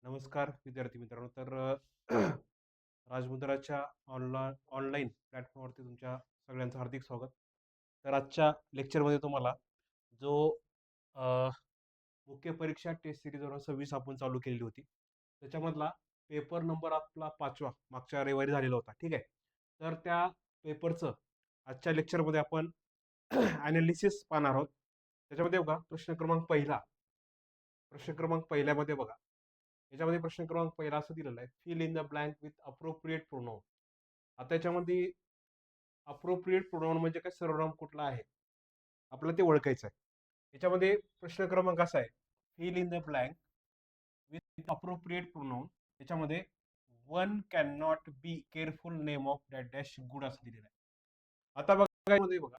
नमस्कार विद्यार्थी मित्रांनो. राजमुद्राच्या ऑनलाईन प्लॅटफॉर्मवरती तुमच्या सगळ्यांचं हार्दिक स्वागत. तर आजच्या लेक्चरमध्ये तुम्हाला जो अ, मुख्य परीक्षा टेस्ट सिरीज 2026 आपण चालू केलेली होती, त्याच्यामधला पेपर नंबर आपला 5वा मागच्या रविवारी झालेला होता. ठीक आहे. तर त्या पेपरचं आजच्या लेक्चरमध्ये आपण अनालिसिस पाहणार आहोत. त्याच्यामध्ये बघा प्रश्न क्रमांक पहिल्यामध्ये बघा, याच्यामध्ये प्रश्न क्रमांक पहिला असं दिलेला आहे, fill in the blank with appropriate pronoun. आता याच्यामध्ये अप्रोप्रिएट प्रोनाउन म्हणजे काय, सर्वनाम कुठला आहे आपल्याला ते ओळखायचं आहे. याच्यामध्ये प्रश्न क्रमांक असा आहे, fill in the blank with appropriate pronoun. याच्यामध्ये one can not be careful name of that dash good असं दिलेलं आहे. आता बघा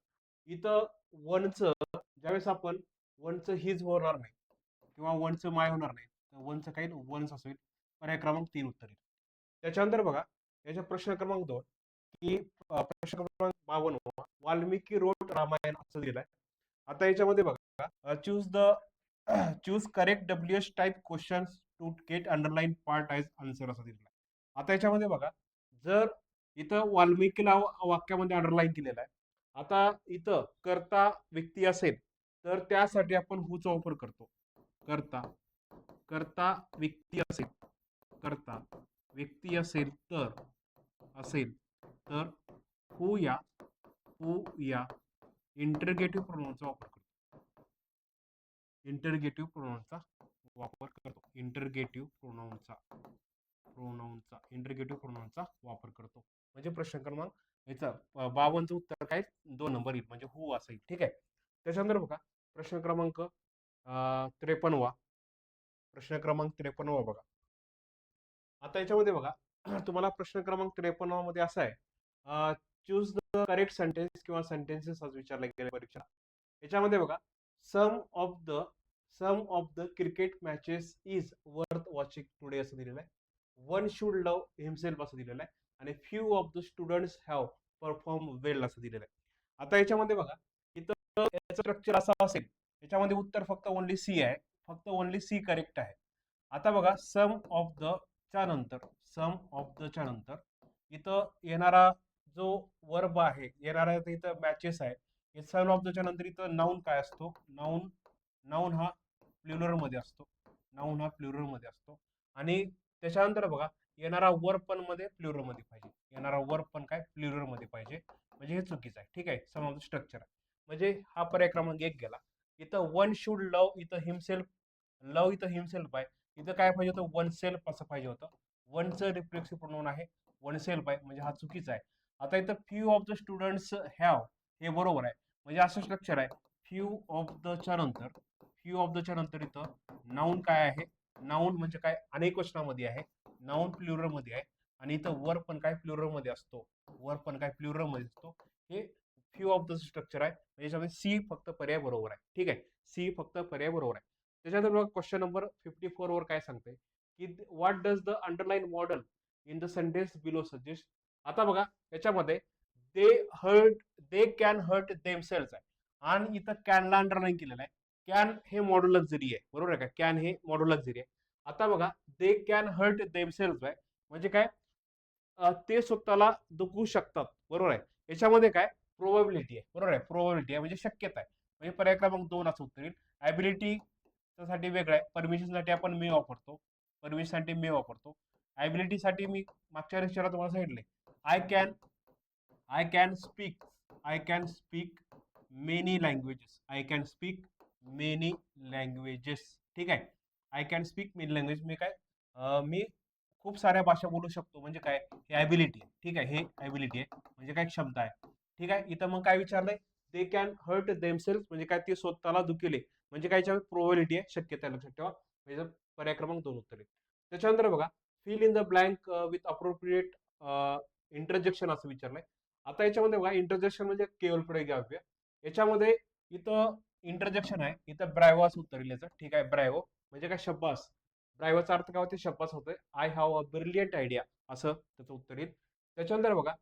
इथं वनचं, ज्यावेळेस आपण वनचं हिज होणार नाही किंवा वनचं माय होणार नाही, तर वनचं काही वन्स असेल. पर्याय क्रमांक 3 उत्तर येईल. त्याच्यानंतर बघा, याच्या प्रश्न क्रमांक 2 की प्रश्न क्रमांक 52 वाल्मिकी रोड रामायण असं दिलंय. आता याच्यामध्ये बघा, choose correct WH type questions to get underline part as answer असं दिलेलं आहे. आता याच्यामध्ये बघा, जर इथं वाल्मिकीला वाक्यामध्ये अंडरलाईन केलेलं आहे. आता इथं कर्ता व्यक्ती असेल तर त्यासाठी आपण हुचा वापर करतो. कर्ता कर्ता व्यक्ती असेल कर्ता व्यक्ती असेल तर हू या इंटरगेटिव्ह प्रोनाउनचा वापर करतो. इंटरगेटिव्ह प्रोनाउनचा वापर करतो. म्हणजे प्रश्न क्रमांक याचा 52चं उत्तर काय, 2 नंबर येईल, म्हणजे हू असेल. ठीक आहे. त्याच्यानंतर बघा, प्रश्न क्रमांक 53 प्रश्न क्रमांक 53 बघा. आता याच्यामध्ये बघा, तुम्हाला प्रश्न क्रमांक 53 मध्ये असा आहे, चूज द करेक्ट सेंटेन्स किंवा सेंटेन्सेस असं विचारलं गेलं परीक्षा. याच्यामध्ये बघा, some of the cricket matches is worth watching today असं दिलेलं आहे. वन शुड लव्ह हिमसेल्फ असं दिलेलं आहे. आणि few of the students have perform well असं दिलेलं आहे. आता याच्यामध्ये बघा, इथं याचं स्ट्रक्चर असं असेल, याच्यामध्ये उत्तर फक्त ओनली सी आहे. फक्त ओनली सी करेक्ट आहे. आता बघा, सम ऑफ द च्या नंतर इथं येणारा जो वर्ब आहे, येणारा इथं मॅचेस आहे. सन ऑफ द च्या नंतर इथं नाऊन काय असतो, नाऊन हा प्लुरल मध्ये असतो. आणि त्याच्यानंतर बघा, येणारा वर्ब पण काय प्लुरल मध्ये पाहिजे. म्हणजे हे चुकीचं आहे. ठीक आहे. सम ऑफ द स्ट्रक्चर आहे, म्हणजे हा पर्याय क्रमांक 1 गेला. इथं वन शुड लव्ह, इथं हिमसेल्फ आहे. इथं काय पाहिजे होतं, वन सेल्फ असं पाहिजे होतं. वनचं रिफ्लेक्सिव्ह प्रोनाउन आहे, वन सेल्फ आहे, म्हणजे हा चुकीचा आहे. आता इथं few of the students have, हे बरोबर आहे. म्हणजे असं स्ट्रक्चर आहे, फ्यू ऑफ द च्या नंतर इथं नाऊन काय आहे, नाऊन म्हणजे काय अनेक वचनामध्ये आहे, नाऊन प्लुरल मध्ये आहे. आणि इथं वर पण काय प्लुरल मध्ये असतो, हे फ्यू ऑफ द स्ट्रक्चर आहे. म्हणजे याच्यामध्ये सी फक्त पर्याय बरोबर आहे. ठीक आहे. सी फक्त पर्याय बरोबर आहे. त्याच्यानंतर बघा, क्वेश्चन नंबर 54 वर काय सांगते की what does the underline model in the sentence below suggest. आता बघा, याच्यामध्ये दे कॅन हर्ट देमसेल्स आहे, आणि इथं कॅनला अंडरलाईन केलेलं आहे. कॅन हे मॉड्युलस जरी आहे, बरोबर आहे का, कॅन हे मॉड्युलस जरी आहे. आता बघा, दे कॅन हर्ट देमसेल्स आहे, म्हणजे काय, ते स्वतःला दुखवू शकतात, बरोबर आहे. याच्यामध्ये काय प्रोबॅबिलिटी आहे, बरोबर आहे, प्रोबॅबिलिटी आहे म्हणजे शक्यता आहे. म्हणजे पर्याय क्रमांक 2 असं उत्तर येईल. ॲबिलिटी साठी वेगळं आहे. परमिशनसाठी आपण मे वापरतो. ॲबिलिटीसाठी मी मागच्या लेक्चरला तुम्हाला सांगितले, I can speak many languages. ठीक आहे. I can speak many language, मी खूप साऱ्या भाषा बोलू शकतो, म्हणजे काय, हे ॲबिलिटी आहे. ठीक आहे. हे ॲबिलिटी आहे, म्हणजे काय क्षमता आहे. ठीक आहे. इथं मग काय विचारलंय, दे कॅन हर्ट देमसेल्फ, म्हणजे काय, ते स्वतःला दुखले, म्हणजे काय, प्रोबॅबिलिटी आहे, शक्यता आहे, लक्षात ठेवा. म्हणजे पर्याय क्रमांक 2 उत्तर आहे. त्याच्यानंतर बघा, fill in the blank with appropriate interjection असं विचारलंय. आता याच्यामध्ये बघा, इंटरजेक्शन म्हणजे केवळ प्रयोगाव्य. याच्यामध्ये इथं इंटरजेक्शन आहे, इथं ब्रायव्हो असं उत्तर येईल याचं. ठीक आहे. ब्रायव्हो म्हणजे काय, शब्बास. ब्रायव्होचा अर्थ काय होते, शब्बास होतोय. I have a brilliant idea असं त्याचं उत्तर येईल. त्याच्यानंतर बघा,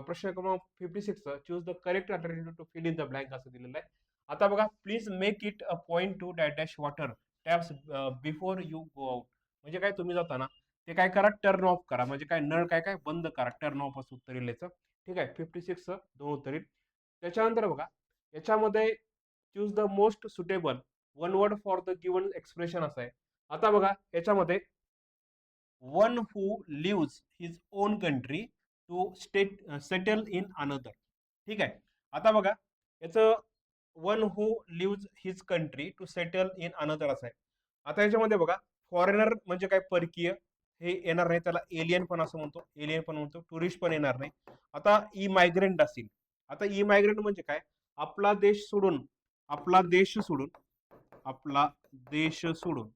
प्रश्न क्रमांक 56 choose the correct alternative to fill in the blank असं दिलेलं आहे. आता बघा, please make it a point to dash water taps before you go out. म्हणजे काय, तुम्ही जाताना ते काय करा, टर्न ऑफ करा, म्हणजे काय नळ काय काय बंद करा, टर्न ऑफ असं उत्तर येईल याचं. ठीक आहे, 56 दोन उत्तर येईल. त्याच्यानंतर बघा याच्यामध्ये choose the most suitable one word for the given expression असं आहे. आता बघा याच्यामध्ये one who leaves his own country to settle in another. ठीक आहे, आता बघा याचं one who leaves his country to settle in another असं आहे. आता याच्यामध्ये बघा फॉरेनर म्हणजे काय, परकीय हे येणार नाही, त्याला एलियन पण असं म्हणतो, एलियन पण म्हणतो, टुरिस्ट पण येणार नाही. आता ई मायग्रेंट असतील. आता ई मायग्रेंट म्हणजे काय, आपला देश सोडून आपला देश सोडून आपला देश सोडून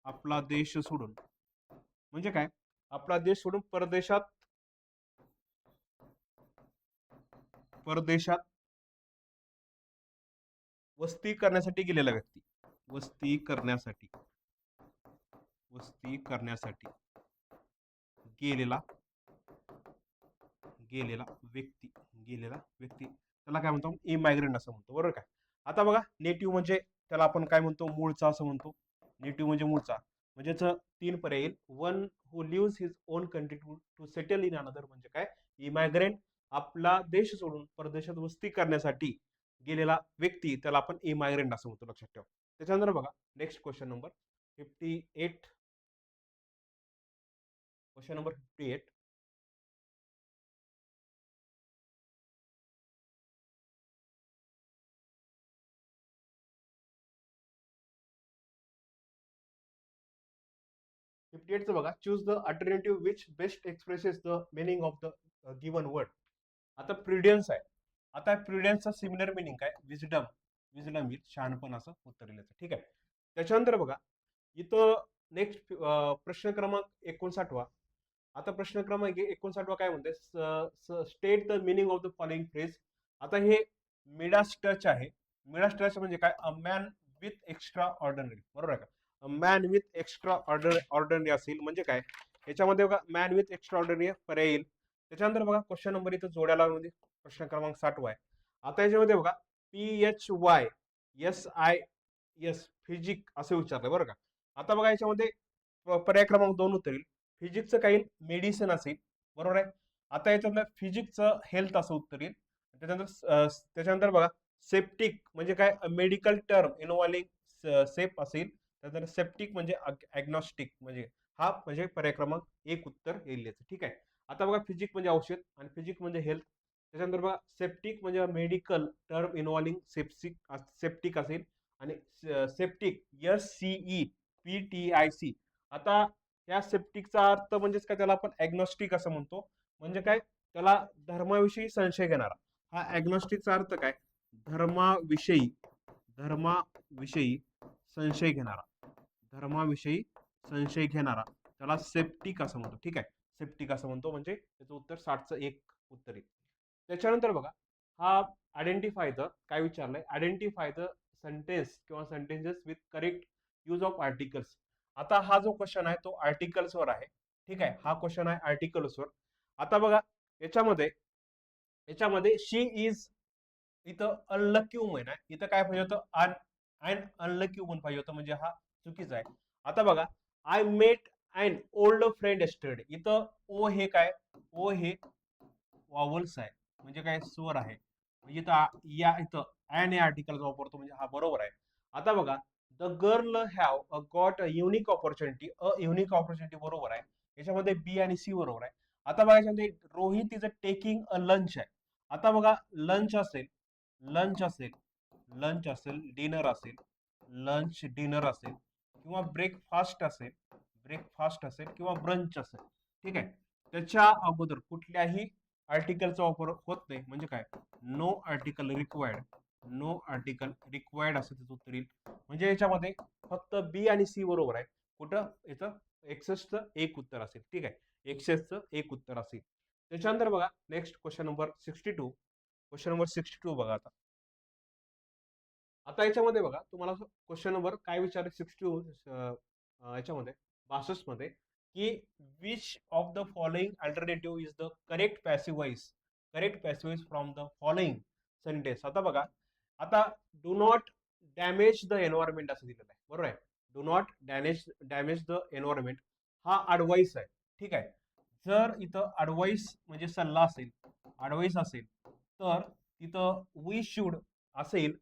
आपला देश सोडून म्हणजे काय, आपला देश सोडून परदेशात परदेशात वस्ती करण्यासाठी गेलेला व्यक्ती, वस्ती करण्यासाठी वस्ती करण्यासाठी गेलेला गेलेला व्यक्ती गेलेला व्यक्ती त्याला काय म्हणतो, इमायग्रेंट असं म्हणतो, बरोबर काय. आता बघा नेटिव्ह म्हणजे त्याला आपण काय म्हणतो, मूळचा असं म्हणतो. नेटिव्ह म्हणजे मूळचा, म्हणजे तीन पर्याय येईल. One who leaves his own country to settle in another म्हणजे काय, इमायग्रेंट आपला देश सोडून परदेशात वस्ती करण्यासाठी गेलेला व्यक्ती त्याला आपण इमायग्रेंट असं म्हणतो, लक्षात ठेवा. त्याच्यानंतर बघा next question number 58. Question number 58. 58 बघा, choose the alternative which best expresses the meaning of the given word. आता प्रिडियन्स आहे. आता प्रिडियन्सचा सिमिलर मिनिंग काय, विजडम. विजडम विथ शहाणपण असं उत्तर दिलं. ठीक आहे, त्याच्यानंतर बघा इथं नेक्स्ट प्रश्न क्रमांक 59. आता प्रश्न क्रमांक 59 काय म्हणते, state the meaning of the following phrase. आता हे मिडास टच आहे. मिडास टच म्हणजे काय, a man with extra ordinary, बरोबर आहे का. मॅन विथ एक्स्ट्रा ऑर्डनरी असेल म्हणजे काय, याच्यामध्ये बघा मॅन विथ एक्स्ट्रा ऑर्डनरी पर्याय येईल. त्याच्यानंतर बघा क्वेश्चन नंबर इथं जोड्याला मध्ये प्रश्न क्रमांक 60 आहे. आता याच्यामध्ये बघा PHYSIS फिजिक असं विचारलंय, बरं का. आता बघा याच्यामध्ये पर्याय क्रमांक 2 उत्तर येईल. फिजिक्सचं काही मेडिसिन असेल, बरोबर आहे. आता याच्यातलं फिजिक्सचं हेल्थ असं उत्तर येईल. त्याच्यानंतर बघा सेप्टिक म्हणजे काय, मेडिकल टर्म इन्व्हॉल्विंग सेफ असेल. त्यानंतर सेप्टिक म्हणजे ॲग्नॉस्टिक म्हणजे हा म्हणजे पर्याय क्रमांक 1 उत्तर येईल याचं. ठीक आहे, आता बघा फिजिक म्हणजे औषध आणि फिजिक म्हणजे हेल्थ. त्याच्यानंतर बघा सेप्टिक म्हणजे मेडिकल टर्म इन्व्हॉल्विंग सेप्टिक असेल आणि सेप्टिक SCEPTIC. आता या सेप्टिकचा अर्थ म्हणजेच काय, त्याला आपण ॲग्नॉस्टिक असं म्हणतो. म्हणजे काय, त्याला धर्माविषयी संशय घेणारा. हा ॲग्नॉस्टिकचा अर्थ काय, धर्माविषयी धर्माविषयी संशय घेणारा, धर्माविषयी संशय घेणारा त्याला सेप्टिक असं म्हणतो. ठीक आहे, सेप्टिक असं म्हणतो, म्हणजे त्याचं उत्तर 60चं 1 उत्तर आहे. त्याच्यानंतर बघा हा आयडेंटिफाय द काय विचारलंय, आयडेंटिफाय द सेंटेन्स किंवा sentences with correct use of articles. आता हा जो क्वेश्चन आहे तो आर्टिकल्सवर आहे. ठीक आहे, हा क्वेश्चन आहे आर्टिकल्सवर. आता बघा याच्यामध्ये याच्यामध्ये शी इज इथं अनलकी वुमन आहे, इथं काय पाहिजे होतं, अनलकी वुमन पाहिजे होतं, म्हणजे हा चुकीचा आहे. आता बघा I met and old friend yesterday, इथं ओ हे काय, ओ हे वॉवल्स आहे म्हणजे काय, स्वर आहे. म्हणजे इथं या इथं अँड हे आर्टिकल वापरतो म्हणजे हा बरोबर आहे. आता बघा the girl have got a unique opportunity बरोबर आहे. याच्यामध्ये बी आणि सी बरोबर आहे. आता बघा याच्यामध्ये Rohit is a taking a lunch आहे. आता बघा लंच असेल, लंच असेल, लंच असेल, डिनर असेल, लंच डिनर असेल किंवा ब्रेकफास्ट असेल, ब्रेकफास्ट असेल किंवा ब्रंच असेल. ठीक आहे, त्याच्या अगोदर कुठल्याही आर्टिकलचा वापर होत नाही म्हणजे काय, no article required, no article required असं त्याचं उत्तर येईल. म्हणजे याच्यामध्ये फक्त बी आणि सी बरोबर आहे. कुठं याचं एक्सेसचं 1 उत्तर असेल. ठीक आहे, एक्सेसचं 1 उत्तर असेल. त्याच्यानंतर बघा next question number 62. Question number 62 बघा आता. आता याच्यामध्ये बघा तुम्हाला क्वेश्चन नंबर काय विचार 62 याच्यामध्ये 62 मध्ये की which of the following alternative is the correct passive voice from the following sentence. आता बघा आता do not damage the environment असं दिलेलं आहे, बरोबर आहे. Do not damage the environment हा ॲडवाइस आहे. ठीक आहे. जर इथं ॲडवाइस म्हणजे सल्ला असेल, ॲडवाइस असेल, तर तिथं वी शुड असेल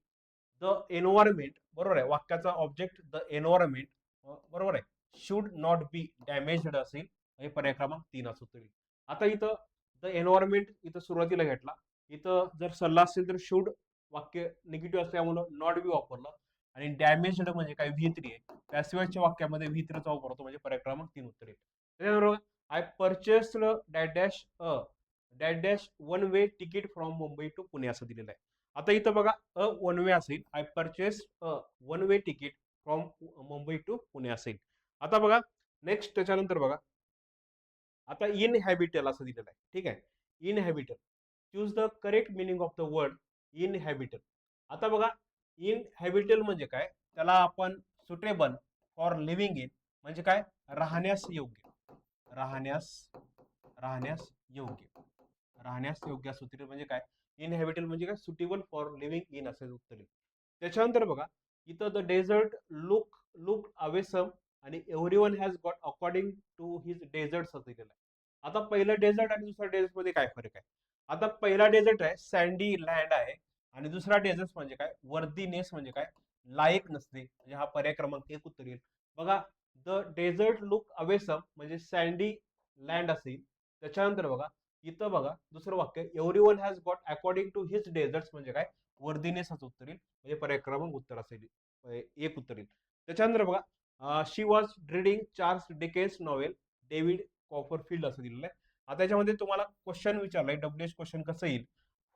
द एन्व्हायरमेंट, बरोबर आहे. वाक्याचा ऑब्जेक्ट द एन्व्हायरमेंट, बरोबर आहे, शुड नॉट बी डॅमेज्ड असेल, म्हणजे पर्याय क्रमांक 3 असं तरी. आता इथं द एन्व्हायरमेंट इथं सुरुवातीला घेतला. इथं जर सल्ला असेल तर शुड वाक्य निगेटिव्ह असल्यामुळं नॉट बी वापरलं. आणि डॅमेज्ड म्हणजे काय, व्ही3 आहे. त्याशिवायच्या वाक्यामध्ये व्ही3चा वापरतो, म्हणजे पर्याय क्रमांक 3 उत्तर येईल. त्याच्याबरोबर I purchased dash dash dash dash one way ticket from Mumbai to Pune असं दिलेलं आहे. आता इथं बघा वन वे असेल, I purchase one way ticket from Mumbai to Pune असेल. आता बघा नेक्स्ट, त्याच्यानंतर बघा आता इनहॅबिटल असं दिलेलं आहे. ठीक आहे. Inhabitable, choose the correct meaning of the word inhabitable. आता बघा इनहॅबिटल म्हणजे काय, त्याला आपण सुटेबल फॉर लिव्हिंग इन म्हणजे काय, राहण्यास योग्य, राहण्यास राहण्यास योग्य, राहण्यास योग्य असं उत्तर म्हणजे काय, इनहॅबिटल म्हणजे काय, सुटेबल फॉर लिव्हिंग इन असं उत्तर येईल. त्याच्यानंतर बघा इथं द डेझर्ट लुक अवेसम आणि everyone has got according to his desert असं दिलेलं आहे. आता पहिलं डेझर्ट आणि दुसऱ्या डेझर्ट मध्ये काय फरक आहे. आता पहिला डेझर्ट आहे सँडी लँड आहे, आणि दुसरा डेझर्ट म्हणजे काय, वर्दीनेस म्हणजे काय, लायक नसणे, म्हणजे हा पर्याय क्रमांक 1 उत्तर येईल. बघा द डेझर्ट लुक अवेसम म्हणजे सँडी लँड असेल. त्याच्यानंतर बघा इथं बघा दुसरं वाक्य, everyone has got according to his deserts म्हणजे काय, वर्दीनेस असं उत्तर येईल, म्हणजे पर्याय क्रमांक उत्तर असेल 1 उत्तर येईल. त्याच्यानंतर बघा she was reading Charles Dickens novel David Copperfield असं दिलेलं आहे. आता याच्यामध्ये तुम्हाला क्वेश्चन विचारलाय, डब्ल्यूएच क्वेश्चन कसं येईल,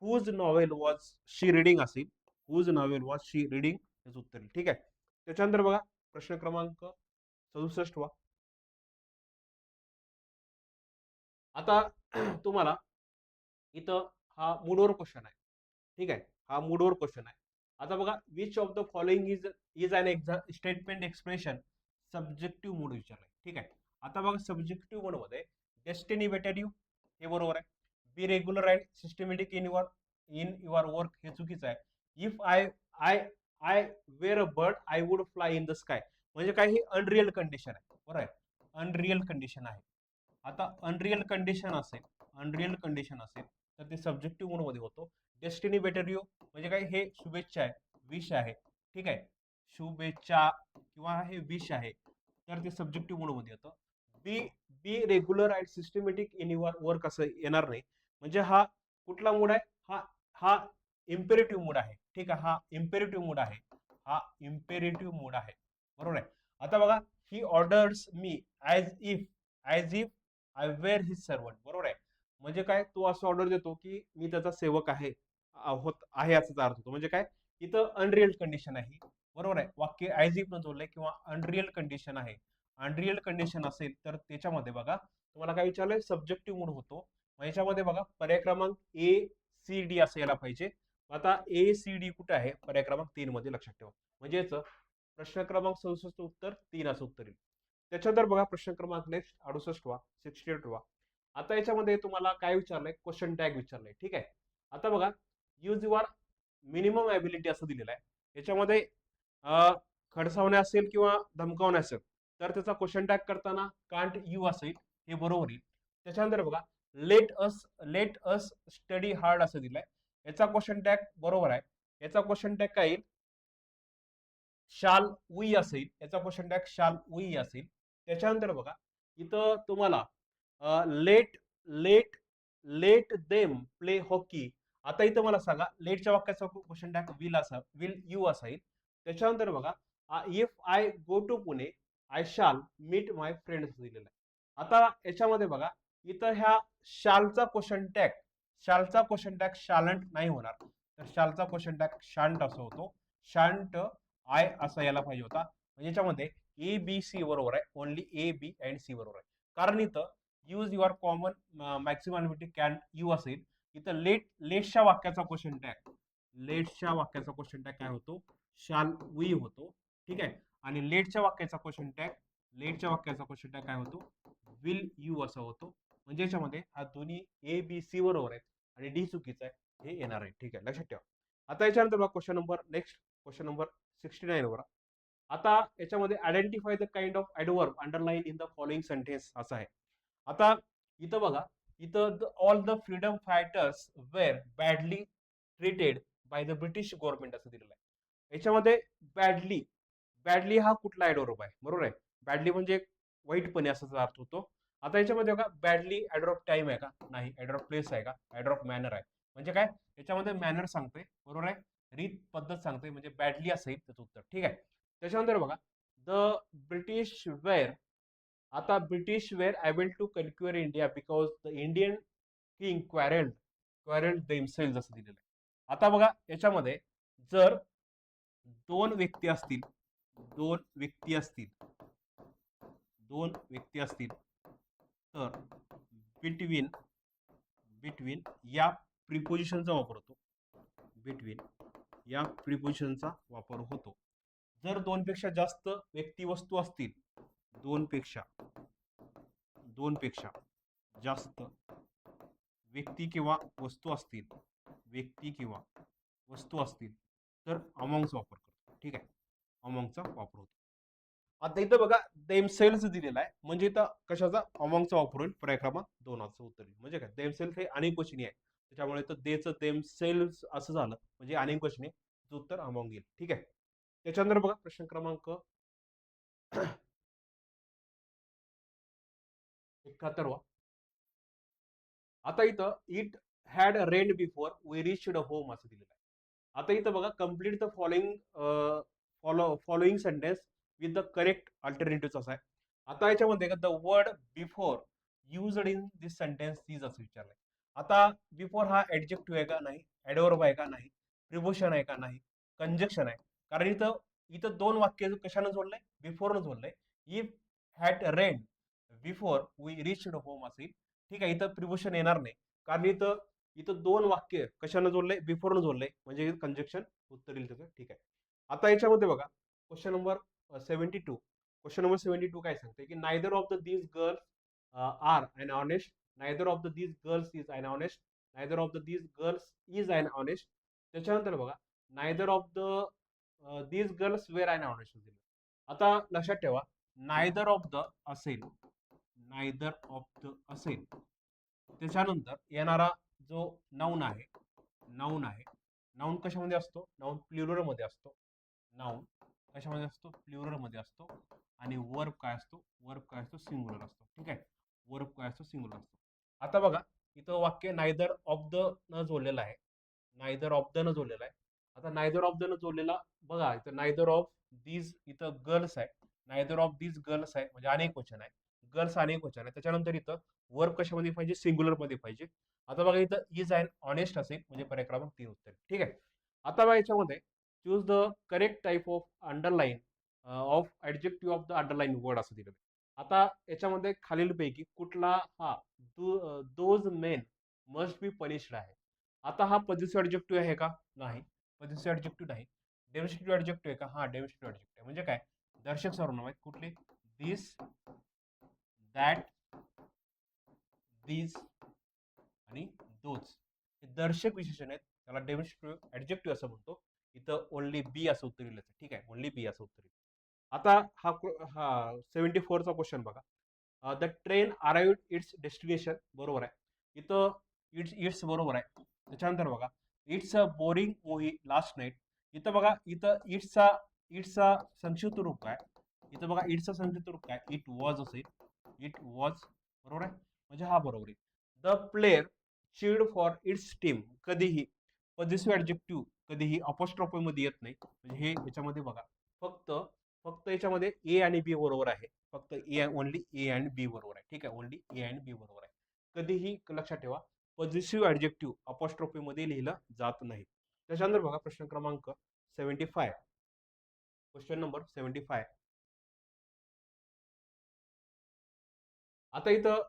whose novel was she reading असेल, whose novel was she reading हेच उत्तर येईल. ठीक आहे. त्याच्यानंतर बघा प्रश्न क्रमांक 67 वा. आता तुम्हाला इथं हा मूडवर क्वेश्चन आहे. ठीक आहे. हा मूडवर क्वेश्चन आहे. आता बघा which of the following is an statement expression subjective mood विचारलाय. ठीक आहे. आता बघा सब्जेक्टिव्ह मूड मध्ये डेस्टिनी बेटेड यू हे बरोबर आहे. Be regular and systematic in your work हे चुकीचं आहे. If I I I were a bird I would fly in the sky म्हणजे काय, ही अनरियल कंडिशन आहे. बरोबर आहे, अनरियल कंडिशन आहे. आता अनरियल कंडिशन असेल, अनरियल कंडिशन असेल तर ते सब्जेक्टिव्ह मोड मध्ये होतो. डेस्टिनी बेटर यू म्हणजे काय, हे शुभेच्छा आहे, विश आहे. ठीक आहे, शुभेच्छा किंवा हे विश आहे, तर ते सब्जेक्टिव्ह मोड मध्ये येतं. Be be regular and systematic in your work असं येणार नाही, म्हणजे हा कुठला मूड आहे, हा हा इम्पेरेटिव्ह मूड आहे. ठीक आहे, हा इम्पेरेटिव्ह मूड आहे, हा इम्पेरेटिव्ह मूड आहे. बरोबर आहे. आता बघा he orders me as if I were his servant, बरोबर आहे. म्हणजे काय, तो असं ऑर्डर देतो की मी त्याचा सेवक आहे, होत आहे याचा अर्थ होतो. म्हणजे काय, इथं अनरियल कंडिशन आहे. बरोबर आहे, वाक्य ऍज इफ न जोडलंय किंवा अनरियल कंडिशन आहे. अनरियल कंडिशन असेल तर त्याच्यामध्ये बघा तुम्हाला काय विचारलंय, सब्जेक्टिव्ह मूड होतो. मग याच्यामध्ये बघा पर्याय क्रमांक ACD असं यायला पाहिजे. आता ACD कुठे आहे, पर्याय क्रमांक 3 मध्ये, लक्षात ठेवा. म्हणजेच प्रश्न क्रमांक 67 उत्तर 3 असं उत्तर येईल. त्याच्यानंतर बघा प्रश्न क्रमांक नेक्स्ट 68 वा, 68 वा. आता याच्यामध्ये तुम्हाला काय विचारलंय, क्वेश्चन टॅग विचारलंय. ठीक आहे. आता बघा यूज युअर मिनिमम ॲबिलिटी असं दिलेलं आहे. याच्यामध्ये खडसावणे असेल किंवा धमकावणे असेल तर त्याचा क्वेश्चन टॅग करताना कांट यू असेल, हे बरोबर येईल. त्याच्यानंतर बघा लेट अस स्टडी हार्ड असं दिलंय, याचा क्वेश्चन टॅग बरोबर आहे. याचा क्वेश्चन टॅग काय येईल, शाल वी असेल, याचा क्वेश्चन टॅग शाल वी असेल. त्याच्यानंतर बघा इथं तुम्हाला let let let them play hockey. आता इथं मला सांगा लेटच्या वाक्याचा क्वेश्चन टॅग विल यू असेल. त्याच्यानंतर बघा if I go to Pune I shall meet my friends दिलेलं आहे. आता याच्यामध्ये बघा इथं ह्या शालचा क्वेश्चन टॅग शालंट नाही होणार, तर शालचा क्वेश्चन टॅग शांत असं होतो. शांत आय असा यायला पाहिजे होता. म्हणजे याच्यामध्ये ABC बरोबर आहे, only A, B and C बरोबर आहे. कारण इथं use your common maximum can you असेल. इथं लेटच्या वाक्याचा क्वेश्चन टॅग, लेटच्या वाक्याचा क्वेश्चन टॅग काय होतो, शाल वी होतो. ठीक आहे. आणि लेटच्या वाक्याचा क्वेश्चन टॅग काय होतो, विल यू असा होतो. म्हणजे याच्यामध्ये हा दोन्ही ABC बरोबर आहेत आणि D चुकीचा आहे, हे येणार आहे. ठीक आहे, लक्षात ठेवा. आता याच्यानंतर बघा क्वेश्चन नंबर 69 वर. आता याच्यामध्ये identify the kind of adverb underline in the following sentence असं आहे. आता इथं बघा, इथं all the freedom fighters were badly treated by the British government असं दिलेलं आहे. याच्यामध्ये बॅडली, बॅडली हा कुठला ऍडवर्ब आहे, बरोबर आहे. बॅडली म्हणजे वाईटपणे असा अर्थ होतो. आता याच्यामध्ये बघा, बॅडली ऍडवर्ब टाइम आहे का, नाही. ऍडवर्ब प्लेस आहे का, ऍडवर्ब मॅनर आहे. म्हणजे काय, याच्यामध्ये मॅनर सांगतोय, बरोबर आहे. रीत पद्धत सांगतोय, म्हणजे बॅडली असेल त्याचं उत्तर. ठीक आहे. त्याच्यानंतर बघा, द ब्रिटिश वेर, आता British were able to conquer India because the Indian king quarrelled themselves असं दिलेलं आहे. आता बघा, याच्यामध्ये जर दोन व्यक्ती असतील, दोन व्यक्ती असतील, दोन व्यक्ती असतील, तर बिटवीन, बिटवीन या प्रिपोजिशनचा वापर होतो. बिटवीन या प्रिपोजिशनचा वापर होतो. जर दोनपेक्षा जास्त व्यक्ती वस्तू असतील, दोनपेक्षा जास्त व्यक्ती किंवा वस्तू असतील, व्यक्ती किंवा वस्तू असतील, तर अमॉंगचा वापर करतो. ठीक आहे, अमॉंगचा वापर होतो. आता इथं बघा, देमसेल्स दिलेला आहे, म्हणजे इथं कशाचा, अमॉंगचा वापर होईल. पर्याय क्रमांक 2 उत्तर. म्हणजे काय, देमसेल्स हे अनेक वचनी आहे, त्याच्यामुळे तर देचं देमसेल्स असं झालं, म्हणजे अनेक वचने, उत्तर अमॉंग येईल. ठीक आहे. त्याच्यानंतर बघा प्रश्न क्रमांक 71. आता इथं it had rain before we reached home असं दिलेलं आहे. आता इथं बघा, complete the following sentence with the correct alternative असं आहे. आता याच्यामध्ये the word before used in this sentence is असं विचारलंय. आता बिफोर हा ऍडजेक्टिव्ह आहे का, नाही. ऍडवर्ब आहे का, नाही. प्रिपोजिशन आहे का, नाही. कंजक्शन आहे. कारण इथं इथं दोन वाक्य कशानं जोडलंय, बिफोरनं जोडलंय. If had rain before we reached home असेल. ठीक आहे, इथं प्रिपोजिशन येणार नाही, कारण इथं इथं दोन वाक्य कशानं जोडलंय, बिफोरनं जोडलंय, म्हणजे कंजक्शन उत्तर येईल त्याचं. ठीक आहे. आता याच्यामध्ये बघा, क्वेश्चन नंबर 72. क्वेश्चन नंबर 72 काय सांगते की neither of the these girls are un honest, neither of the these girls is un honest, neither of the these girls is un honest. त्याच्यानंतर बघा, neither of the these girls were un honest. आता लक्षात ठेवा, neither of the असेल, neither of the असेल, त्याच्यानंतर येणारा जो नाऊन आहे, नाऊन आहे, नाऊन कशामध्ये असतो, नाऊन प्लुरल मध्ये असतो. नाऊन कशामध्ये असतो, प्लुरल मध्ये असतो. आणि वर्ब काय असतो, वर्ब काय असतो, सिंगुलर असतो. ठीक आहे, वर्ब काय असतो, सिंगुलर असतो. आता बघा, इथं वाक्य नायदर ऑफ द न जोडलेलं आहे, नायदर ऑफ द न जोडलेला आहे. आता नायदर ऑफ द न जोडलेला बघा, इथं नायदर ऑफ दीज, इथं गर्ल्स आहे, नायदर ऑफ दीज गर्ल्स आहे, म्हणजे अनेक वचन आहे, गर्ल्स अनेक वचन आहे. त्याच्यानंतर इथं वर्ब कशामध्ये पाहिजे, सिंगुलर मध्ये पाहिजे. आता बघा, इथं इज अँड ऑनेस्ट असेल, म्हणजे पर्याय क्रमांक 3 उत्तर. ठीक आहे. आता बघा, याच्यामध्ये choose the correct type of underline of adjective of the underline word असं दिलं. आता याच्यामध्ये खालीलपैकी कुठला हा those main must be punished आहे. आता हा पॉझिटिव्ह ऍडजेक्टिव्ह आहे का, नाही. पॉझिटिव्ह ऍडजेक्टिव्ह नाही. डेमॉन्स्ट्रेटिव्ह ऍडजेक्टिव्ह आहे का, हा डेमॉन्स्ट्रेटिव्ह ऍडजेक्टिव्ह आहे. म्हणजे काय, दर्शक सर्वनाम आहेत कुठले, दिस, दॅट, दीज आणि दोज. हे दर्शक विशेषण आहेत, त्याला डेमॉन्स्ट्रेटिव्ह ऍडजेक्टिव्ह असं म्हणतो. इथं ओनली बी असं उत्तर दिलं. ठीक आहे, ओनली बी असं उत्तर. आता हा हा 74चा क्वेश्चन बघा. The train arrived it's destination, बरोबर आहे. इथं इट्स इट्स बरोबर आहे. त्याच्यानंतर बघा, it's a boring movie last night. इथं बघा, इथं इट्सचा संक्षिप्त रूप काय, इथं बघा, इट्सचा संक्षिप्त रूप काय, इट वॉज असेल, इट वॉज, बरोबर आहे, म्हणजे हा बरोबर आहे. The player cheered for its team, कधीही पॉझिटिव्ह ऍडजेक्टिव्ह कधीही अपॉस्ट्रॉफी मध्ये येत नाही, म्हणजे हे याच्यामध्ये बघा, फक्त फक्त याच्यामध्ये ए आणि बी बरोबर आहे, फक्त ए, ओनली ए आणि बी बरोबर आहे. ठीक आहे, ओनली ए आणि बी बरोबर आहे. कधीही लक्षात ठेवा, पॉझिटिव्ह ऍडजेक्टिव्ह अपॉस्ट्रॉफी मध्ये लिहिलं जात नाही. त्याच्यानंतर बघा, प्रश्न क्रमांक 75. Question number 75. आता इथं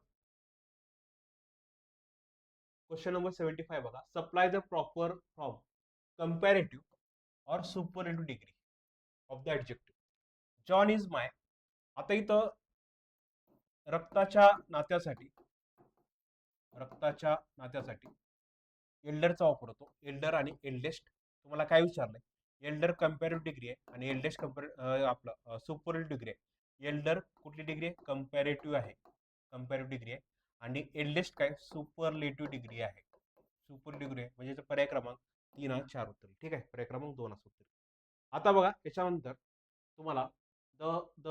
क्वेश्चन नंबर 75 बघा, supply the proper from comparative और superlative degree of the adjective. John is my. आता इथं रक्ताच्या नात्यासाठी, रक्ताच्या नात्यासाठी एल्डरचा वापर होतो, एल्डर आणि एल्डेस्ट. तुम्हाला काय विचारलंय, एल्डर कंपॅरेटिव्ह डिग्री आहे आणि एल्डेस्ट आपलं सुपरलेटिव्ह डिग्री आहे. एल्डर कुठली डिग्री आहे? कंपॅरेटिव्ह आहे, कंपॅरेटिव्ह डिग्री आहे. आणि एल्डेस्ट काय? सुपरलेटिव्ह डिग्री आहे. सुपर डिग्री आहे म्हणजे पर्याय क्रमांक 3 हा 4 उत्तर. ठीक आहे, पर्याय क्रमांक 2 असं उत्तर. आता बघा याच्यानंतर तुम्हाला the the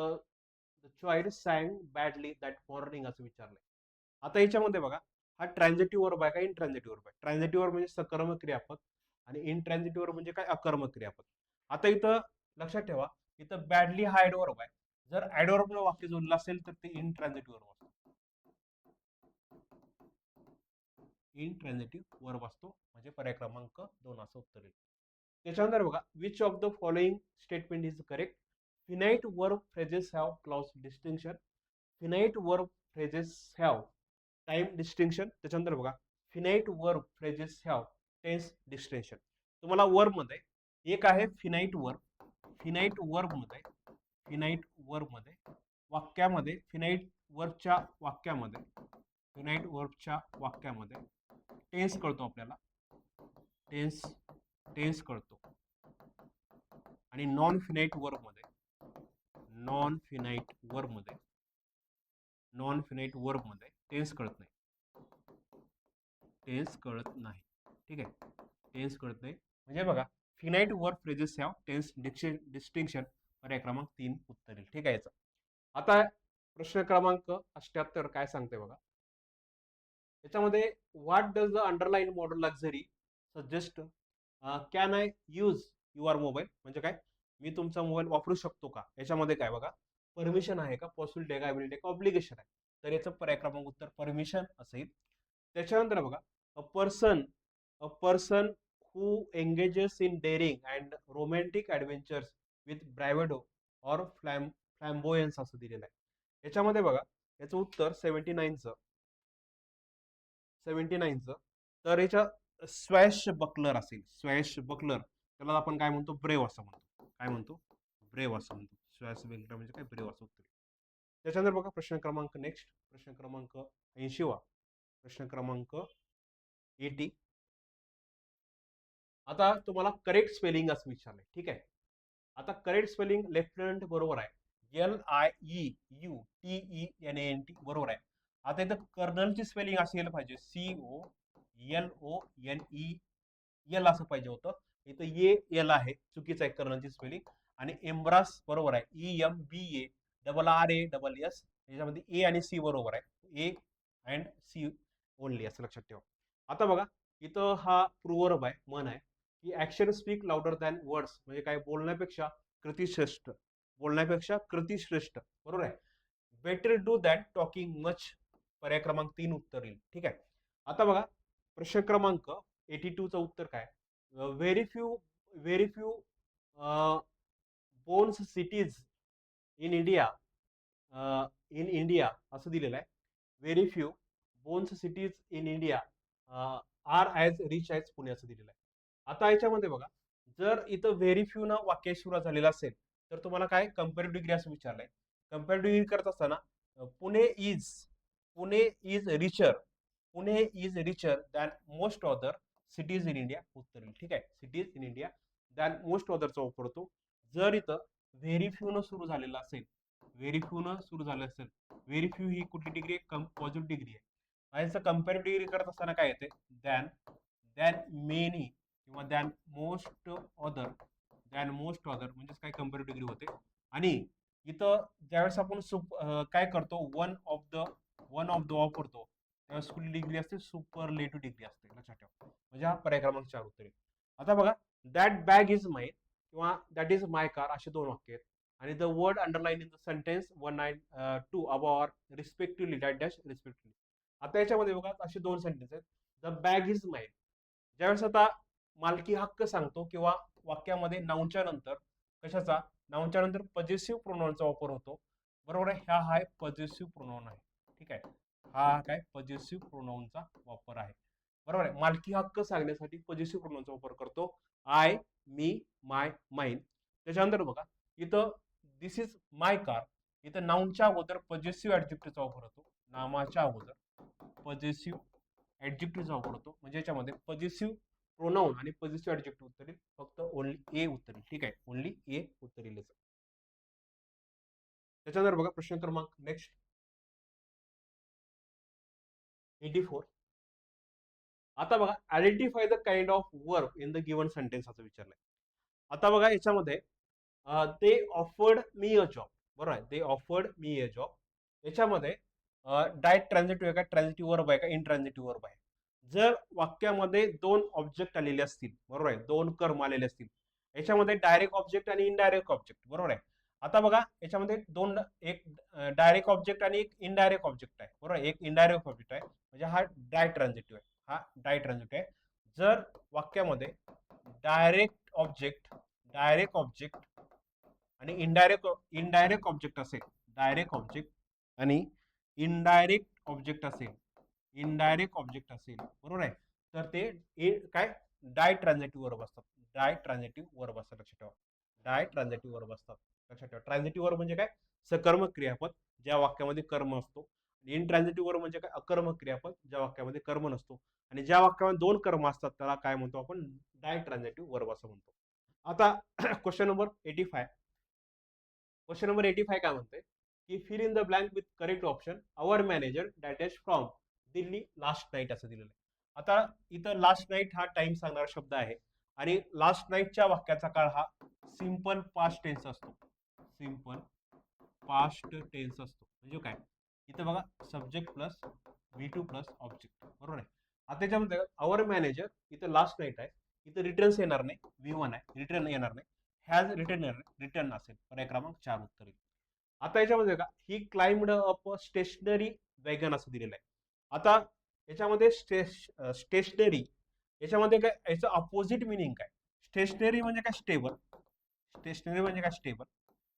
the child sang badly that morning असं विचारलंय. आता याच्यामध्ये बघा हा ट्रान्झिटिव्ह वर्ब आहे का इनट्रान्झिटिव्ह वर्ब आहे? ट्रान्झिटिव्ह वर्ब म्हणजे सकर्मक क्रियापद आणि इनट्रान्झिटिव्ह वर्ब म्हणजे काय? अकर्मक क्रियापद. आता इथं लक्षात ठेवा, इथं बॅडली हा ऍडवर्ब आहे. जर ऍडवर्बला वाक्य जोडलं असेल तर ते इनट्रान्झिटिव्ह वर्ब असतो. इनट्रान्झिटिव्ह वर्ब असतो म्हणजे पर्याय क्रमांक 2 असं उत्तर येईल. त्याच्यानंतर बघा which of the following statement is correct? Finite verb phrases have clause distinction. Finite verb phrases have time distinction. त्याच्यानंतर बघा finite verb phrases have tense distinction. तुम्हाला वर्ब मध्ये एक आहे फिनाइट वर्ब. फिनाइट वर्ब मध्ये फिनाइट वर्ब मध्ये वाक्यामध्ये finite वर्बच्या वाक्यामध्ये फिनाइट वर्बच्या वाक्यामध्ये टेन्स कळतो आपल्याला. टेन्स टेन्स कळतो. आणि नॉन फिनाइट वर्ब मध्ये नॉन फिनाइट वर्ब मध्ये नॉन फिनाइट वर्ब मध्ये टेन्स कळत नाही. टेन्स कळत नाही. ठीक आहे, टेन्स कळत नाही म्हणजे बघा finite verb phrases have tense distinction. पर्याय क्रमांक 3 उत्तर येईल. ठीक आहे याचा. आता प्रश्न क्रमांक 78 काय सांगते बघा. याच्यामध्ये what does the underline model luxury suggest? Can I use your mobile म्हणजे काय? मी तुमचा मोबाईल वापरू शकतो का? याच्यामध्ये काय बघा परमिशन आहे का, पॉसिबिलिटी आहे का, ॲबिलिटी आहे का, ऑब्लिगेशन आहे. तर याचं पर्याय क्रमांक उत्तर परमिशन असेल. त्याच्यानंतर बघा a person who engages in daring and romantic adventures with bravado or flamboyance असं दिलेलं आहे. याच्यामध्ये बघा याचं उत्तर 79चं. तर याच्या स्वॅश बकलर असेल. स्वॅश बकलर त्याला आपण काय म्हणतो? ब्रेव असं म्हणतो. काय म्हणतो? ब्रेव असं म्हणतो. स्वॅश बकलर म्हणजे काय? ब्रेव असं उत्तर. त्याच्यानंतर बघा प्रश्न क्रमांक नेक्स्ट प्रश्न क्रमांक 80 प्रश्न क्रमांक 80. आता तुम्हाला करेक्ट स्पेलिंग असं विचारलंय. ठीक आहे, आता करेक्ट स्पेलिंग लेफ्टनंट बरोबर आहे. LIEUTENANT बरोबर आहे. आता इथं कर्नलची स्पेलिंग असेल पाहिजे COLONEL असं पाहिजे होतं. इथं EL आहे, चुकीचं आहे कर्नलची स्पेलिंग. आणि एम्ब्रास बरोबर आहे EMBARRASS. याच्यामध्ये ए आणि सी बरोबर आहे. ए अँड सी ओनली असं लक्षात ठेवा. आता बघा इथं हा प्रूव्हर्ब आहे, मन आहे की action speak louder than words म्हणजे काय? बोलण्यापेक्षा कृती श्रेष्ठ. बरोबर आहे. Better do that talking much. पर्याय क्रमांक 3 उत्तर येईल. ठीक आहे. आता बघा प्रश्न क्रमांक 82 चं उत्तर काय? Very few bones cities in India असं दिलेलं आहे. Very few bones cities in India are as rich as Pune असं दिलेलं आहे. आता याच्यामध्ये बघा जर इथं व्हेरी फ्यू न वाक्य सुरू झालेलं असेल तर तुम्हाला काय कंपॅरेटिव्ह डिग्री असं विचारलंय. कंपॅरेटिव्ह डिग्री करत असताना Pune is richer than most other cities in India उत्तर येईल. ठीक आहे, cities in India than most अदरचा वापर होतो. जर इथं व्हेरी फ्यू न सुरू झालेलं असेल व्हेरी फ्यू ही कुठली डिग्री आहे? पॉझिटिव्ह डिग्री आहे. आणि कंपॅरेटिव्ह डिग्री करत असताना काय येते? दॅन दॅन मेनी किंवा दॅन मोस्ट अदर म्हणजेच काय कंपॅरेटिव्ह डिग्री होते. आणि इथं ज्यावेळेस आपण काय करतो वन ऑफ द वापरतो त्यावेळेस कुठली डिग्री असते? सुपरलेटिव्ह डिग्री असते. लक्षात ठेवा. म्हणजे हा पर्याय क्रमांक 4 उत्तर आहे. आता बघा दॅट बॅग इज माय किंवा दॅट इज माय कार असे दोन वाक्य आहेत. आणि the word underline in the sentence 192 about respectively that dash respectively. आता याच्यामध्ये बघा असे दोन सेंटेन्स आहेत. द बॅग इज माय ज्यावेळेस आता मालकी हक्क सांगतो किंवा वाक्यामध्ये नाऊनच्या नंतर कशाचा? नाऊनच्या नंतर पजेसिव्ह प्रोनाऊनचा वापर होतो. बरोबर आहे. हा आहे पजेसिव्ह प्रोनाऊन आहे. ठीक आहे, हा काय पजेसिव्ह प्रोनाऊनचा वापर आहे. बरोबर आहे. मालकी हक्क सांगण्यासाठी पजेसिव्ह प्रोनाऊनचा वापर करतो. I, me, my, mine. त्याच्यानंतर बघा इथं दिस इज माय कार. इथं नाऊनच्या अगोदर पजेसिव्ह ऍडजेक्टिव्हचा वापर होतो. नामाच्या अगोदर पजेसिव्ह ऍडजेक्टिव्हचा वापर होतो. म्हणजे याच्यामध्ये पजेसिव्ह प्रोनाऊन आणि पॉझिटिव्ह ऍडजेक्टिव्ह उत्तर येईल, फक्त ओनली ए उत्तर येईल. ठीक आहे, ओनली ए उत्तर येईल. त्याच्यानंतर बघा प्रश्न क्रमांक नेक्स्ट 84. आता बघा identify the kind of verb in the given sentence असं विचारलंय. आता बघा याच्यामध्ये they offered me a job, बरोबर आहे, they offered me a job. याच्यामध्ये डायरेक्ट ट्रान्झिटिव्ह आहे का, ट्रान्झिटिव्ह वर्ब आहे का, इन ट्रान्झिटिव्ह वर्ब आहे. जर वाक्यामध्ये दोन ऑब्जेक्ट आलेले असतील, बरोबर आहे, दोन कर्म आलेले असतील, याच्यामध्ये डायरेक्ट ऑब्जेक्ट आणि इनडायरेक्ट ऑब्जेक्ट, बरोबर आहे. आता बघा याच्यामध्ये दोन, एक डायरेक्ट ऑब्जेक्ट आणि एक इनडायरेक्ट ऑब्जेक्ट आहे, बरोबर आहे, एक इनडायरेक्ट ऑब्जेक्ट आहे, म्हणजे हा डायरेक्ट ट्रान्झिटिव्ह आहे, हा डायरेक्ट ट्रान्झिटिव्ह आहे. जर वाक्यामध्ये डायरेक्ट ऑब्जेक्ट आणि इनडायरेक्ट ऑब्जेक्ट असेल, डायरेक्ट ऑब्जेक्ट आणि इनडायरेक्ट ऑब्जेक्ट असेल, बरोबर आहे, तर ते काय डाय ट्रान्झिटिव्ह वर्ब असतात. डायरेक्ट ट्रान्झिटिव्ह वर्ब असतात, लक्षात ठेवा. डायरेक्ट ट्रान्झिटिव्ह वर्ब असतात, लक्षात ठेवा. ट्रान्झिटिव्ह वर्ब म्हणजे काय, सकर्मक क्रियापद ज्या वाक्यामध्ये कर्म असतो. इनट्रान्झिटिव्ह वर्ब म्हणजे काय, अकर्मक क्रियापद ज्या वाक्यामध्ये कर्म नसतो. आणि ज्या वाक्यामध्ये दोन कर्म असतात त्याला काय म्हणतो आपण, डायरेक्ट ट्रान्झिटिव्ह वर्ब असं म्हणतो. आता क्वेश्चन नंबर 85. क्वेश्चन नंबर 85 काय म्हणते की fill in the blank with correct option, our manager that is from Delhi last night असं दिलेलं आहे. आता इथं लास्ट नाईट हा टाइम सांगणारा शब्द आहे आणि लास्ट नाईटच्या वाक्याचा काळ हा सिंपल पास्ट टेन्स असतो. सिंपल पास्ट टेन्स असतो म्हणजे काय, इथं बघा subject plus V2 plus object, बरोबर आहे. आता त्याच्यामध्ये अवर मॅनेजर इथं लास्ट नाईट आहे, इथं रिटर्न्स येणार नाही, V1 आहे, रिटर्न येणार नाही, हॅज रिटर्न असेल, पर्याय क्रमांक 4 उत्तर येईल. आता याच्यामध्ये का ही क्लाइम्ड अप स्टेशनरी वॅगन असं दिलेलं आहे. आता याच्यामध्ये स्टेशनरी याच्यामध्ये काय, याचं अपोजिट मिनिंग काय, स्टेशनरी म्हणजे काय, स्टेशनरी म्हणजे काय, स्टेबल,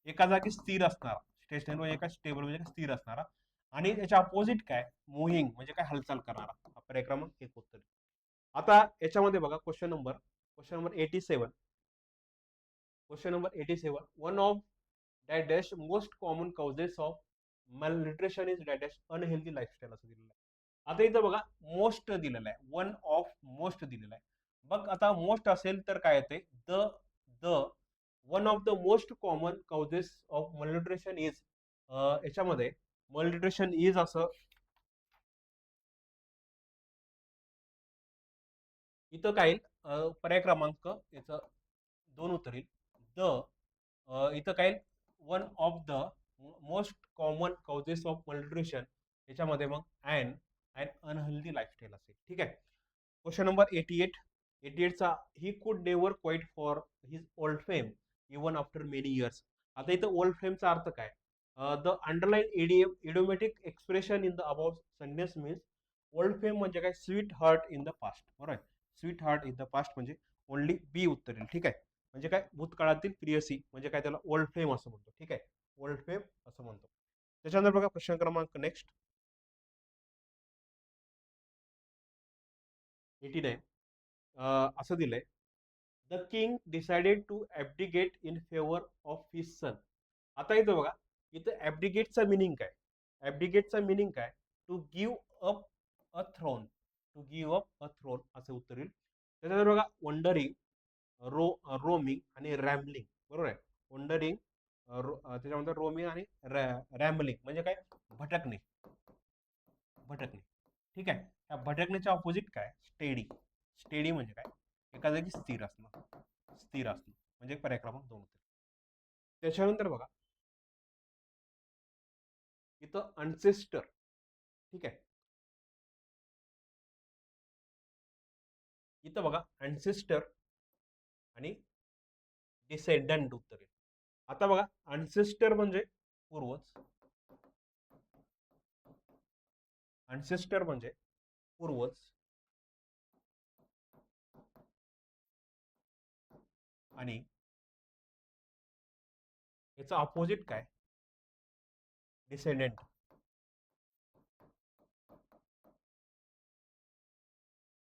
एका जागी स्थिर असणारा. स्टेशनरी म्हणजे काय, स्टेबल म्हणजे काय, स्थिर असणारा. आणि याच्या अपोजिट काय, मुव्हिंग म्हणजे काय, हालचाल करणारा. पर्याय क्रमांक 1 उत्तर. आता याच्यामध्ये बघा question number 87. Question number 87. One of that dash most common causes of malnutrition is that dash unhealthy lifestyle असं दिलेलं आहे. आता इथं बघा मोस्ट दिलेलं आहे, वन ऑफ मोस्ट दिलेलं आहे. बघ आता मोस्ट असेल तर काय येते, the the one of the most common causes of malnutrition is, याच्यामध्ये malnutrition इज असं इथं काय पर्याय क्रमांक याचं 2 उत्तर येईल. द इथं काय one of the most common causes of malnutrition, याच्यामध्ये मग अँड अनहेल्दी लाईफस्टाईल असेल. ठीक आहे. क्वेश्चन नंबर 88 चा, he could never quiet for his old fame even after many years. आता इथं ओल्ड फेमचा अर्थ काय, the underline idiomatic expression in the about sentence means old fame म्हणजे काय, sweet heart in the past, बरोबर आहे, sweet heart in the past म्हणजे only बी उत्तर येईल. ठीक आहे, म्हणजे काय, भूतकाळातील प्रियसी म्हणजे काय, त्याला ओल्ड फेम असं म्हणतो. ठीक आहे, ओल्ड फेम असं म्हणतो. त्याच्यानंतर बघा प्रश्न क्रमांक नेक्स्ट 89. असं दिलंय, the king decided to abdicate in favour of his son. आता इथं बघा, इथं ऍब्डिकेटचा मिनिंग काय, ऍब्डिकेटचा मिनिंग काय, to give up a throne, to give up a throne असं उत्तर येईल. त्याच्यानंतर बघा वंडरिंग, रोमिंग आणि रॅम्बलिंग, बरोबर आहे. वंडरिंग, त्याच्यामध्ये रोमिंग आणि रॅम्बलिंग म्हणजे काय, भटकणे, भटकणे. ठीक आहे, त्या भटकण्याच्या ऑपोजिट काय, स्टेडी, स्टेडी म्हणजे काय, एका जागी स्थिर असणं, स्थिर असणं म्हणजे पर्याय क्रमांक 2 होते. त्याच्यानंतर बघा इथं अनसेस्टर, ठीक आहे, इथं बघा अनसेस्टर आणि डिसेंडंट उत्तर आहे. आता बघा अनसेस्टर म्हणजे पूर्वज, अनसेस्टर म्हणजे पूर्वज आणि याचा अपोजिट काय, डिसेंडंट,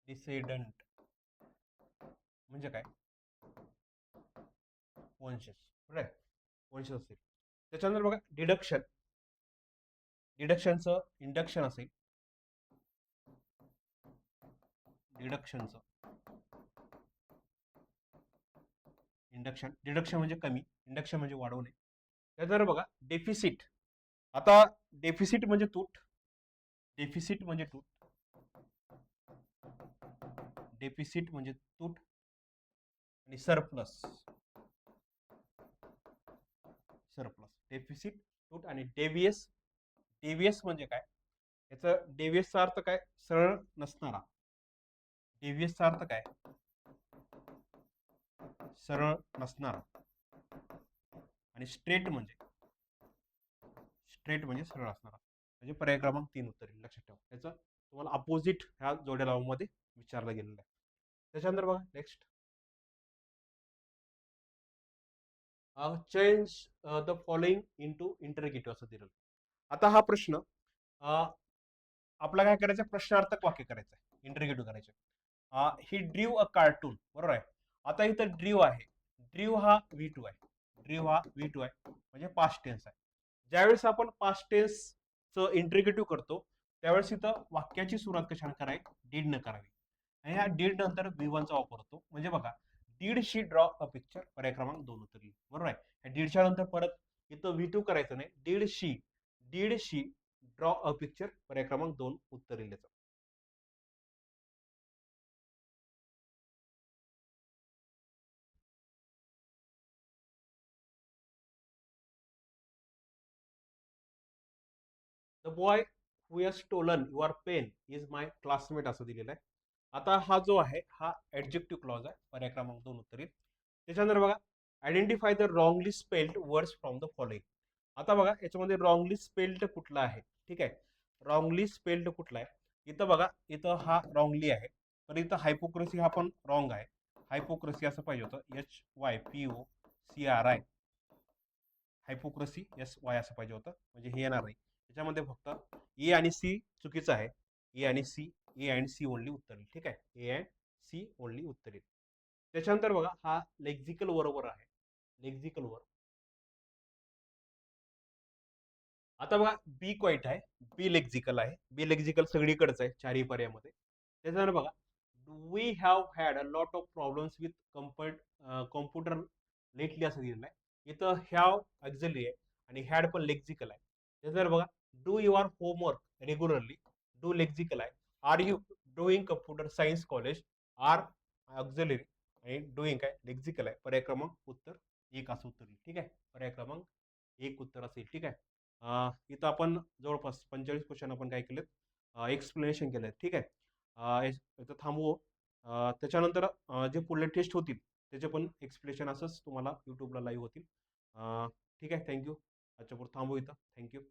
डिसेंडंट म्हणजे काय, वंशज, बरोबर, वंशज असेल. त्याच्यानंतर बघा डिडक्शन, डिडक्शनचं इंडक्शन असेल, डिडक्शनचं इंडक्शन, डिडक्शन म्हणजे कमी, इंडक्शन म्हणजे वाढवणे. त्यानंतर बघा डेफिसिट. आता डेफिसिट म्हणजे तूट, डेफिसिट म्हणजे तूट, डेफिसिट म्हणजे तूट आणि सरप्लस, सरप्लस, डेफिसिट, तूट आणि डेव्हियस. डेव्हियस म्हणजे काय? याचं डेव्हियसचा अर्थ काय? सरळ नसणारा. डेव्हियसचा अर्थ काय? सरळ नसणारा. आणि स्ट्रेट म्हणजे सरळ असणारा. म्हणजे पर्याय क्रमांक 3 उत्तर येईल, लक्षात ठेवा. याचं तुम्हाला अपोजिट ह्या जोड्या लावून विचारलं गेलेलं आहे. त्याच्यानंतर बघा next, change the following into interrogative असं दिलं. आता हा प्रश्न आपला काय करायचं, प्रश्नार्थक वाक्य करायचं आहे, इंटरगेटिव्ह करायचं. ही ड्रीव अ कार्टून, बरोबर आहे. आता इथं ड्रीव आहे, ड्रीव हा V2 आहे, ड्रीव हा V2 आहे, म्हणजे पास्ट टेन्स आहे. ज्यावेळेस आपण पास्ट टेन्सचं इंटरगेटिव्ह करतो त्यावेळेस इथं वाक्याची सुरुवात कशाने करावी? डीड न करावी. आणि ह्या डीड नंतर V1 चा वापर होतो. म्हणजे बघा, did she draw a picture, पर्याय क्रमांक 2 उत्तर येईल, बरोबर आहे. दीडच्या नंतर परत इथं V2 करायचं नाही, दीड शी ड्रॉ अ पिक्चर, पर्याय क्रमांक 2 उत्तर येईल. The boy who has stolen your pen is my classmate असं दिलेलं आहे. आता हा जो आहे हा ऍडजेक्टिव्ह क्लॉज आहे, पर्याय क्रमांक 2 उत्तर येईल. त्याच्यानंतर बघा, identify the wrongly spelled words from the following. आता बघा याच्यामध्ये रॉंगली स्पेल्ड कुठला आहे, ठीक आहे. रॉंगली स्पेल्ड कुठला आहे, इथं बघा, इथं हा रॉंगली आहे, तर इथं हायपोक्रेसी हा पण रॉंग आहे. हायपोक्रेसी असं पाहिजे होतं, HYPOCRI, हायपोक्रेसी SY असं पाहिजे होतं, म्हणजे हे येणार नाही. त्याच्यामध्ये फक्त ए आणि सी चुकीचं आहे. ए आणि सी ओनली उत्तर येईल, ठीक आहे. ए अँड सी ओनली उत्तर येईल. त्याच्यानंतर बघा हा लेक्झिकल बरोबर आहे, लेक्झिकल वर. आता बघा बी क्वाईट आहे, बी लेक्झिकल आहे, बी लेक्झिकल सगळीकडेच आहे चारही पर्यायामध्ये. त्याच्यानंतर बघा, we have had a lot of problems with computer lately असं दिलेलं आहे. इथं हॅव ऑक्झिलरी आहे आणि हॅड पण लेक्झिकल आहे. त्याच्यानंतर बघा, do your homework regularly, do lexical आहे. Are you doing computer science college, are auxiliary आणि डुईंग काय लेक्झिकल आहे. पर्याय क्रमांक उत्तर 1 असं उत्तर येईल, ठीक आहे. पर्याय क्रमांक 1 उत्तर असेल, ठीक आहे. इथं आपण जवळपास 45 क्वेश्चन आपण काय केलेत, एक्सप्लेनेशन केलंय, ठीक आहे. इथं थांबवू. त्याच्यानंतर जे पुढले टेस्ट होतील त्याचे पण एक्सप्लेनेशन असंच तुम्हाला युट्यूबला लाईव्ह होतील. ठीक आहे, थँक्यू. आजच्या पुढे थांबू इथं. थँक्यू.